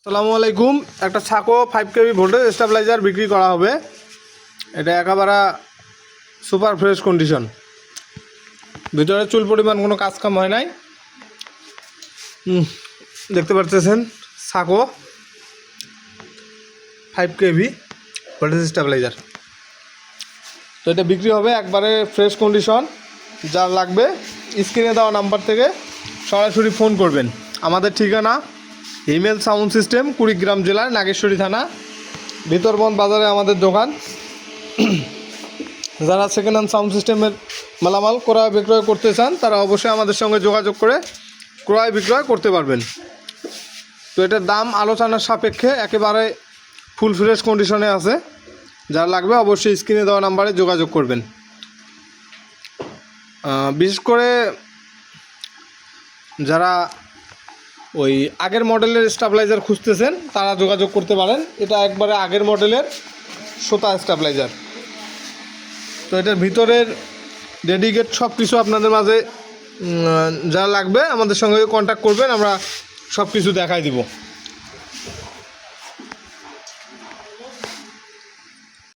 আসসালামু আলাইকুম। একটা ছাকো 5 কেভি ভোল্টেজ স্টেবিলাইজার বিক্রি করা হবে। এটা একেবারে সুপার ফ্রেশ কন্ডিশন, ভিতরে চুল পরিমাণ কোনো কাজ কাম হয় নাই। দেখতে পাচ্ছেন ছাকো 5 কেভি ভোল্টেজ স্টেবিলাইজার। তো এটা বিক্রি হবে একবারে ফ্রেশ কন্ডিশন। যার লাগবে স্ক্রিনে দেওয়া নাম্বার থেকে সরাসরি ফোন করবেন। আমাদের ঠিকানা হিমেল সাউন্ড সিস্টেম, কুড়িগ্রাম জেলার নাগেশ্বরী থানা, ভিতরবন বাজারে আমাদের দোকান। যারা সেকেন্ড হ্যান্ড সাউন্ড সিস্টেমের মালামাল ক্রয় বিক্রয় করতে চান তারা অবশ্যই আমাদের সঙ্গে যোগাযোগ করে ক্রয় বিক্রয় করতে পারবেন। তো এটার দাম আলোচনার সাপেক্ষে একেবারে ফুল ফ্রেশ কন্ডিশনে আছে। যারা লাগবে অবশ্যই স্ক্রিনে দেওয়া নাম্বারে যোগাযোগ করবেন। বিশেষ করে যারা ওই আগের মডেলের স্টেবিলাইজার খুঁজতেছেন তারা যোগাযোগ করতে পারেন। এটা একবারে আগের মডেলের সুতা স্টেবিলাইজার। তো এটার ভিতরের ডেডিকেট সব কিছু আপনাদের মাঝে, যা লাগবে আমাদের সঙ্গে কন্ট্যাক্ট করবেন, আমরা সব কিছু দেখাই দিব।